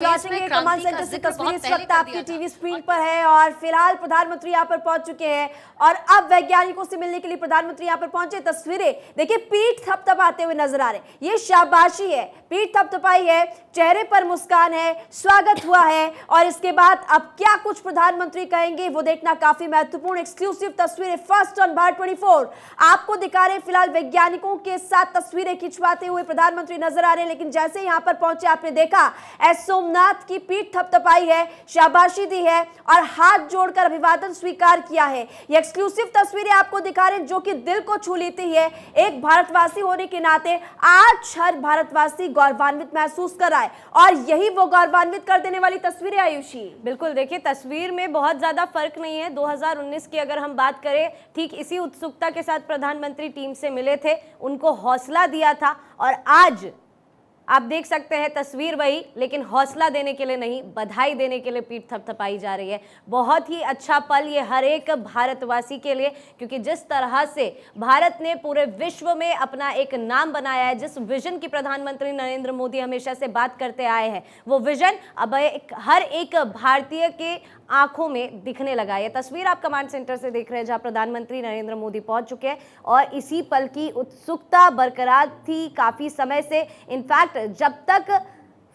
पहुंचेंगे command centre से तस्वीर इस वक्त आपकी टीवी स्क्रीन पर है और फिलहाल प्रधानमंत्री यहां पर पहुंच चुके हैं और अब वैज्ञानिकों से मिलने के लिए प्रधानमंत्री यहां पर पहुंचे। तस्वीरें देखिए, पीठ थपथपाते हुए नजर आ रहे हैं, ये शाबाशी है, पीठ थपथपाई है, चेहरे पर मुस्कान है, स्वागत हुआ है और इसके बाद अब क्या कुछ प्रधानमंत्री कहेंगे वो देखना काफी महत्वपूर्ण। एक्सक्लूसिव तस्वीरें फर्स्ट ऑन भारत 24 आपको दिखा रहे हैं। फिलहाल वैज्ञानिकों के साथ तस्वीरें खिंचवाते हुए प्रधानमंत्री नजर आ रहे हैं, लेकिन जैसे यहां पर पहुंचे आपने देखा सोमनाथ की पीठ थपथपाई है, शाबाशी दी है और हाथ जोड़कर अभिवादन स्वीकार किया है। ये एक्सक्लूसिव तस्वीरें आपको दिखा रहे हैं जो कि दिल को छू लेती है। एक भारतवासी होने के नाते आज हर भारतवासी गौरवान्वित महसूस कर रहा है और यही वो गौरवान्वित कर देने वाली तस्वीरें। आयुषी, बिल्कुल, देखिए तस्वीर में बहुत ज्यादा फर्क नहीं है। 2019 की अगर हम बात करें, ठीक इसी उत्सुकता के साथ प्रधानमंत्री टीम से मिले थे, उनको हौसला दिया था और आज आप देख सकते हैं तस्वीर वही, लेकिन हौसला देने के लिए नहीं, बधाई देने के लिए पीठ थपथपाई जा रही है। बहुत ही अच्छा पल ये हर एक भारतवासी के लिए, क्योंकि जिस तरह से भारत ने पूरे विश्व में अपना एक नाम बनाया है, जिस विजन की प्रधानमंत्री नरेंद्र मोदी हमेशा से बात करते आए हैं, वो विजन अब हर एक भारतीय के आंखों में दिखने लगा है। ये तस्वीर आप कमांड सेंटर से देख रहे हैं जहां प्रधानमंत्री नरेंद्र मोदी पहुंच चुके हैं और इसी पल की उत्सुकता बरकरार थी काफी समय से। इनफैक्ट जब तक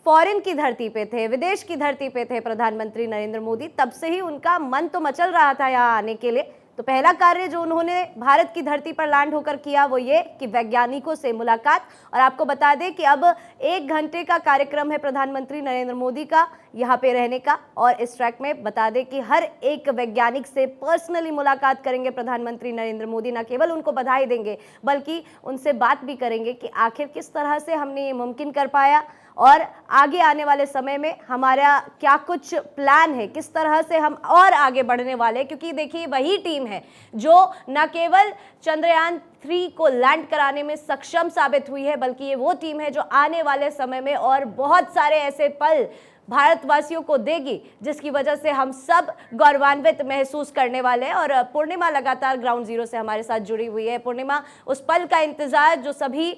फॉरेन की धरती पे थे, विदेश की धरती पे थे प्रधानमंत्री नरेंद्र मोदी, तब से ही उनका मन तो मचल रहा था यहाँ आने के लिए। तो पहला कार्य जो उन्होंने भारत की धरती पर लैंड होकर किया वो ये कि वैज्ञानिकों से मुलाकात। और आपको बता दें कि अब 1 घंटे का कार्यक्रम है प्रधानमंत्री नरेंद्र मोदी का यहाँ पे रहने का और इस ट्रैक में बता दें कि हर एक वैज्ञानिक से पर्सनली मुलाकात करेंगे प्रधानमंत्री नरेंद्र मोदी। न केवल उनको बधाई देंगे बल्कि उनसे बात भी करेंगे कि आखिर किस तरह से हमने ये मुमकिन कर पाया और आगे आने वाले समय में हमारा क्या कुछ प्लान है, किस तरह से हम और आगे बढ़ने वाले हैं। क्योंकि देखिए वही टीम है जो न केवल चंद्रयान 3 को लैंड कराने में सक्षम साबित हुई है, बल्कि ये वो टीम है जो आने वाले समय में और बहुत सारे ऐसे पल भारतवासियों को देगी जिसकी वजह से हम सब गौरवान्वित महसूस करने वाले हैं। और पूर्णिमा लगातार ग्राउंड जीरो से हमारे साथ जुड़ी हुई है। पूर्णिमा, उस पल का इंतजार जो सभी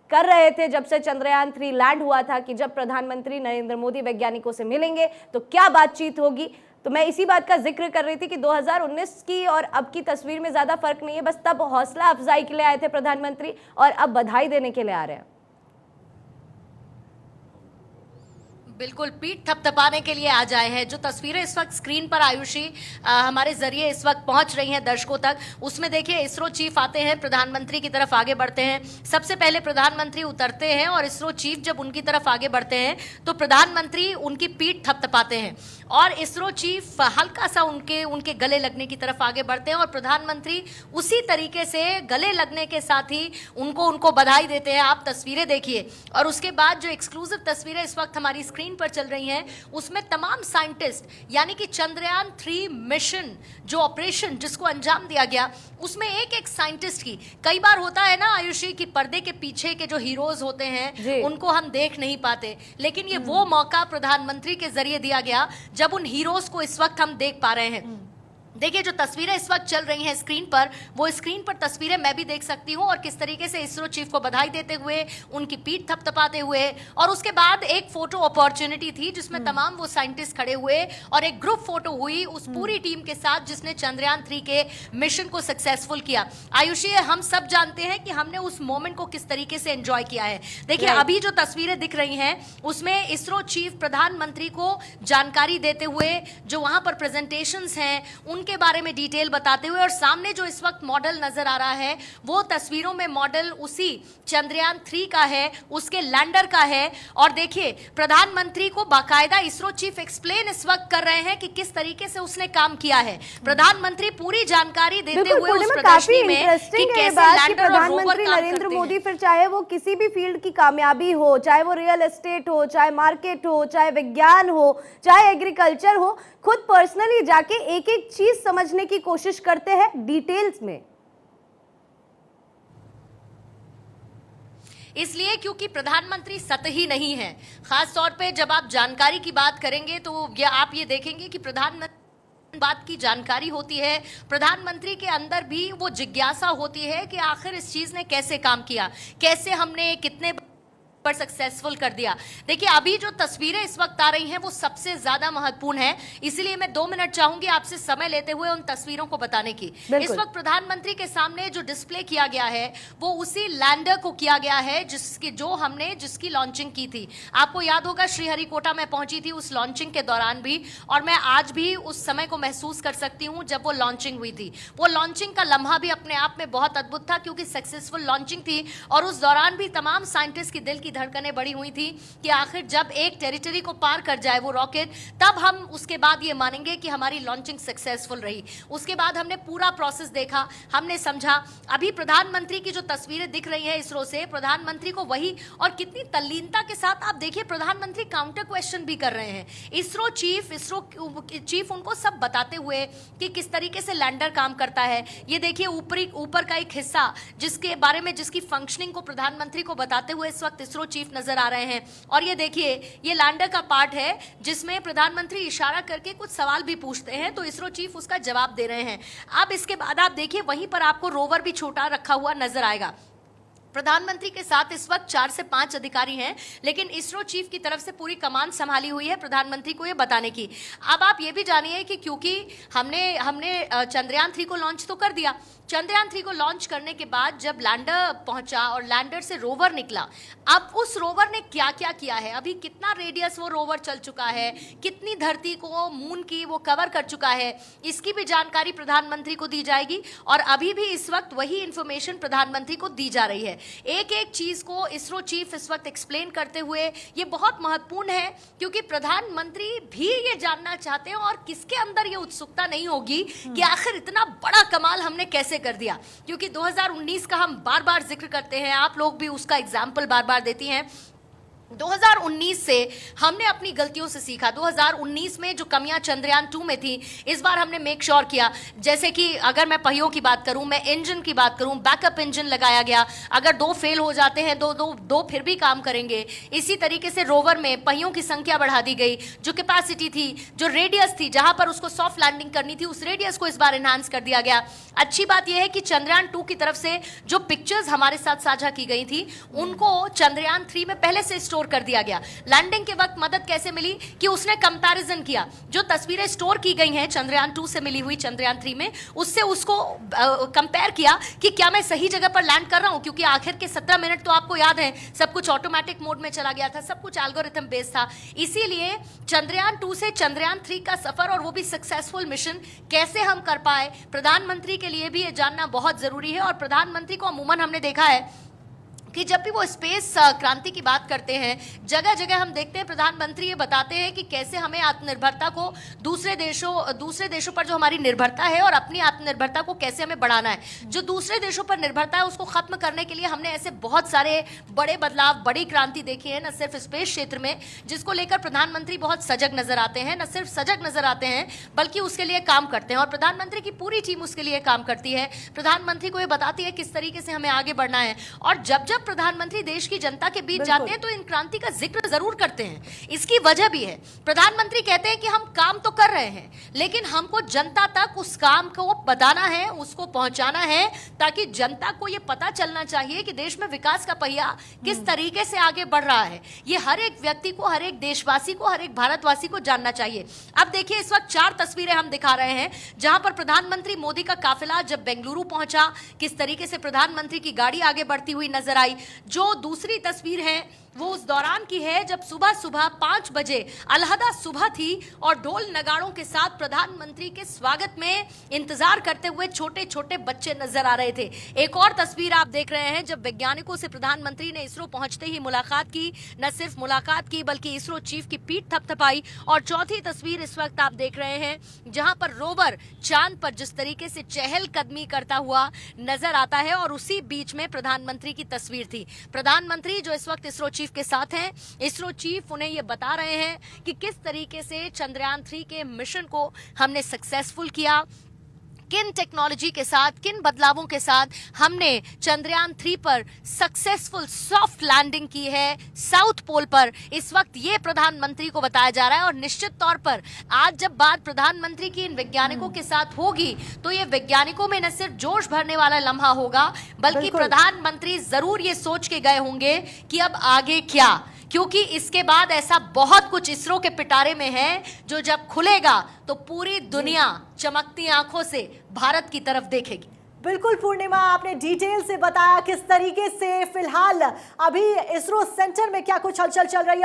कर रहे थे जब से चंद्रयान 3 लैंड हुआ था कि जब प्रधानमंत्री नरेंद्र मोदी वैज्ञानिकों से मिलेंगे तो क्या बातचीत होगी, तो मैं इसी बात का जिक्र कर रही थी कि 2019 की और अब की तस्वीर में ज्यादा फर्क नहीं है। बस तब हौसला अफजाई के लिए आए थे प्रधानमंत्री और अब बधाई देने के लिए आ रहे हैं। बिल्कुल, पीठ थपथपाने के लिए आ जाए हैं। जो तस्वीरें इस वक्त स्क्रीन पर आयुषी हमारे जरिए इस वक्त पहुंच रही हैं दर्शकों तक, उसमें देखिए इसरो चीफ आते हैं, प्रधानमंत्री की तरफ आगे बढ़ते हैं। सबसे पहले प्रधानमंत्री उतरते हैं और इसरो चीफ जब उनकी तरफ आगे बढ़ते हैं तो प्रधानमंत्री उनकी पीठ थपथपाते हैं और इसरो चीफ हल्का सा उनके गले लगने की तरफ आगे बढ़ते हैं और प्रधानमंत्री उसी तरीके से गले लगने के साथ ही उनको बधाई देते हैं। आप तस्वीरें देखिए और उसके बाद जो एक्सक्लूसिव तस्वीरें इस वक्त हमारी स्क्रीन पर चल रही हैं उसमें तमाम साइंटिस्ट, यानी कि चंद्रयान 3 मिशन जो ऑपरेशन जिसको अंजाम दिया गया उसमें एक साइंटिस्ट की, कई बार होता है ना आयुषी कि पर्दे के पीछे के जो हीरोज होते हैं उनको हम देख नहीं पाते, लेकिन ये वो मौका प्रधानमंत्री के जरिए दिया गया जब उन हीरोज को इस वक्त हम देख पा रहे हैं। देखिए जो तस्वीरें इस वक्त चल रही हैं स्क्रीन पर, वो स्क्रीन पर तस्वीरें मैं भी देख सकती हूं और किस तरीके से इसरो चीफ को बधाई देते हुए, उनकी पीठ थपथपाते हुए और उसके बाद एक फोटो अपॉर्चुनिटी थी जिसमें तमाम वो साइंटिस्ट खड़े हुए और एक ग्रुप फोटो हुई उस पूरी टीम के साथ जिसने चंद्रयान 3 के मिशन को सक्सेसफुल किया। आयुषी, हम सब जानते हैं कि हमने उस मोमेंट को किस तरीके से एंजॉय किया है। देखिए अभी जो तस्वीरें दिख रही हैं उसमें इसरो चीफ प्रधानमंत्री को जानकारी देते हुए, जो वहां पर प्रेजेंटेशंस हैं के बारे में डिटेल बताते हुए, और सामने जो इस वक्त मॉडल नजर आ रहा है वो तस्वीरों में मॉडल उसी चंद्रयान 3 का है, उसके लैंडर का है। और देखिए प्रधानमंत्री को बाकायदा इसरो चीफ एक्सप्लेन इस वक्त कर रहे हैं कि किस तरीके से उसने काम किया है। प्रधानमंत्री पूरी जानकारी देते हुए उस प्रदर्शनी में कि कैसे लैंडर और प्रधानमंत्री नरेंद्र मोदी, फिर चाहे वो किसी भी फील्ड की कामयाबी हो, चाहे वो रियल एस्टेट हो, चाहे मार्केट हो, चाहे विज्ञान हो, चाहे एग्रीकल्चर हो, खुद पर्सनली जाके एक एक चीज समझने की कोशिश करते हैं डिटेल्स में। इसलिए क्योंकि प्रधानमंत्री सतही नहीं है। खास तौर पे जब आप जानकारी की बात करेंगे तो आप ये देखेंगे कि प्रधानमंत्री बात की जानकारी होती है, प्रधानमंत्री के अंदर भी वो जिज्ञासा होती है कि आखिर इस चीज ने कैसे काम किया, कैसे हमने कितने पर सक्सेसफुल कर दिया। देखिए अभी जो तस्वीरें इस वक्त आ रही हैं वो सबसे ज्यादा महत्वपूर्ण है, इसलिए मैं 2 मिनट चाहूंगी आपसे समय लेते हुए उन तस्वीरों को बताने की। इस वक्त प्रधानमंत्री के सामने जो डिस्प्ले किया गया है वो उसी लैंडर को किया गया है जिसकी लॉन्चिंग की थी। आपको याद होगा श्रीहरिकोटा में पहुंची थी उस लॉन्चिंग के दौरान भी, और मैं आज भी उस समय को महसूस कर सकती हूं जब वो लॉन्चिंग हुई थी। वो लॉन्चिंग का लम्हा भी अपने आप में बहुत अद्भुत था क्योंकि सक्सेसफुल लॉन्चिंग थी और उस दौरान भी तमाम साइंटिस्ट की दिल की धड़कनें बढ़ी हुई थी कि आखिर जब एक टेरिटरी को पार कर जाए वो रॉकेट, तब हम उसके बाद ये मानेंगे कि हमारी लॉन्चिंग सक्सेसफुल रही। उसके बाद हमने पूरा प्रोसेस देखा, हमने समझा। अभी प्रधानमंत्री की जो तस्वीरें दिख रही हैं इसरो से, प्रधानमंत्री को वही, और कितनी तल्लीनता के साथ आप देखिए प्रधानमंत्री काउंटर क्वेश्चन भी कर रहे हैं। इसरो चीफ उनको सब बताते हुए कि किस तरीके से लैंडर काम करता है। ये देखिए ऊपर का एक हिस्सा जिसके बारे में, जिसकी फंक्शनिंग को प्रधानमंत्री को बताते हुए इस वक्त इसरो चीफ नजर आ रहे हैं। और ये देखिए ये लैंडर का पार्ट है जिसमें प्रधानमंत्री इशारा करके कुछ सवाल भी पूछते हैं तो इसरो चीफ उसका जवाब दे रहे हैं। अब इसके बाद आप देखिए वहीं पर आपको रोवर भी छोटा रखा हुआ नजर आएगा। प्रधानमंत्री के साथ इस वक्त 4 से 5 अधिकारी हैं, लेकिन इसरो चीफ की तरफ से पूरी कमान संभाली हुई है प्रधानमंत्री को ये बताने की। अब आप ये भी जानिए कि क्योंकि हमने चंद्रयान 3 को लॉन्च तो कर दिया, चंद्रयान 3 को लॉन्च करने के बाद जब लैंडर पहुंचा और लैंडर से रोवर निकला, अब उस रोवर ने क्या क्या किया है, अभी कितना रेडियस वो रोवर चल चुका है, कितनी धरती को, मून की वो कवर कर चुका है, इसकी भी जानकारी प्रधानमंत्री को दी जाएगी। और अभी भी इस वक्त वही इंफॉर्मेशन प्रधानमंत्री को दी जा रही है। एक एक चीज को इसरो चीफ इस वक्त एक्सप्लेन करते हुए, ये बहुत महत्वपूर्ण है क्योंकि प्रधानमंत्री भी ये जानना चाहते हैं और किसके अंदर ये उत्सुकता नहीं होगी कि आखिर इतना बड़ा कमाल हमने कैसे कर दिया। क्योंकि 2019 का हम बार बार जिक्र करते हैं, आप लोग भी उसका एग्जाम्पल बार बार देती हैं। 2019 से हमने अपनी गलतियों से सीखा। 2019 में जो कमियां चंद्रयान 2 में थी, इस बार हमने मेक श्योर किया, जैसे कि अगर मैं पहियों की बात करूं, मैं इंजन की बात करूं, बैकअप इंजन लगाया गया। अगर 2 फेल हो जाते हैं, दो फिर भी काम करेंगे। इसी तरीके से रोवर में पहियों की संख्या बढ़ा दी गई, जो कैपेसिटी थी, जो रेडियस थी, जहां पर उसको सॉफ्ट लैंडिंग करनी थी, उस रेडियस को इस बार एनहांस कर दिया गया। अच्छी बात यह है कि चंद्रयान 2 की तरफ से जो पिक्चर्स हमारे साथ साझा की गई थी, उनको चंद्रयान 3 में पहले से स्टोर कर दिया गया। लैंडिंग के वक्त मदद कैसे मिली कि उसने कंपैरिजन किया, जो तस्वीरें स्टोर की गई हैं चंद्रयान 2 से मिली हुई चंद्रयान 3 में, उससे उसको कंपेयर किया कि क्या मैं सही जगह पर लैंड कर रहा हूं। क्योंकि आखिर के 17 मिनट तो आपको याद है सब कुछ ऑटोमेटिक मोड में चला गया था, सब कुछ एल्गोरिथम बेस्ड था। इसीलिए चंद्रयान 2 से चंद्रयान 3 का सफर, और वो भी सक्सेसफुल मिशन, कैसे हम कर पाए, प्रधानमंत्री के लिए भी ये जानना बहुत जरूरी है। और प्रधानमंत्री को अमूमन हमने देखा है कि जब भी वो स्पेस क्रांति की बात करते हैं, जगह जगह हम देखते हैं प्रधानमंत्री ये बताते हैं कि कैसे हमें आत्मनिर्भरता को दूसरे देशों पर जो हमारी निर्भरता है और अपनी आत्मनिर्भरता को कैसे हमें बढ़ाना है। जो दूसरे देशों पर निर्भरता है उसको खत्म करने के लिए हमने ऐसे बहुत सारे बड़े बदलाव, बड़ी क्रांति देखी है, न सिर्फ स्पेस क्षेत्र में, जिसको लेकर प्रधानमंत्री बहुत सजग नजर आते हैं। न सिर्फ सजग नजर आते हैं बल्कि उसके लिए काम करते हैं, और प्रधानमंत्री की पूरी टीम उसके लिए काम करती है। प्रधानमंत्री को ये बताती है किस तरीके से हमें आगे बढ़ना है। और जब जब प्रधानमंत्री देश की जनता के बीच जाते हैं तो इन क्रांति का जिक्र जरूर करते हैं। इसकी वजह भी है, प्रधानमंत्री कहते हैं कि हम काम तो कर रहे हैं, लेकिन हमको जनता तक उस काम को बताना है, उसको पहुंचाना है, ताकि जनता को यह पता चलना चाहिए कि देश में विकास का पहिया किस तरीके से आगे बढ़ रहा है। ये हर एक व्यक्ति को, हर एक देशवासी को, हर एक भारतवासी को जानना चाहिए। अब देखिए इस वक्त 4 तस्वीरें हम दिखा रहे हैं जहां पर प्रधानमंत्री मोदी का काफिला जब बेंगलुरु पहुंचा, किस तरीके से प्रधानमंत्री की गाड़ी आगे बढ़ती हुई नजर आई। जो दूसरी तस्वीर है वो उस दौरान की है जब सुबह सुबह 5 बजे अलहदा सुबह थी और ढोल नगाड़ों के साथ प्रधानमंत्री के स्वागत में इंतजार करते हुए छोटे छोटे बच्चे नजर आ रहे थे। एक और तस्वीर आप देख रहे हैं जब वैज्ञानिकों से प्रधानमंत्री ने इसरो पहुंचते ही मुलाकात की। न सिर्फ मुलाकात की बल्कि इसरो चीफ की पीठ थपथपाई। और चौथी तस्वीर इस वक्त आप देख रहे हैं जहां पर रोवर चांद पर जिस तरीके से चहलकदमी करता हुआ नजर आता है, और उसी बीच में प्रधानमंत्री की तस्वीर थी। प्रधानमंत्री जो इस वक्त इसरो चीफ के साथ हैं, इसरो चीफ उन्हें ये बता रहे हैं कि किस तरीके से चंद्रयान 3 के मिशन को हमने सक्सेसफुल किया, किन टेक्नोलॉजी के साथ, किन बदलावों के साथ हमने चंद्रयान 3 पर सक्सेसफुल सॉफ्ट लैंडिंग की है साउथ पोल पर, इस वक्त ये प्रधानमंत्री को बताया जा रहा है। और निश्चित तौर पर आज जब बात प्रधानमंत्री की इन वैज्ञानिकों के साथ होगी तो ये वैज्ञानिकों में न सिर्फ जोश भरने वाला लम्हा होगा, बल्कि प्रधानमंत्री जरूर ये सोच के गए होंगे कि अब आगे क्या, क्योंकि इसके बाद ऐसा बहुत कुछ इसरो के पिटारे में है जो जब खुलेगा तो पूरी दुनिया चमकती आंखों से भारत की तरफ देखेगी। बिल्कुल पूर्णिमा, आपने डिटेल से बताया किस तरीके से फिलहाल अभी इसरो सेंटर में क्या कुछ हलचल चल रही है।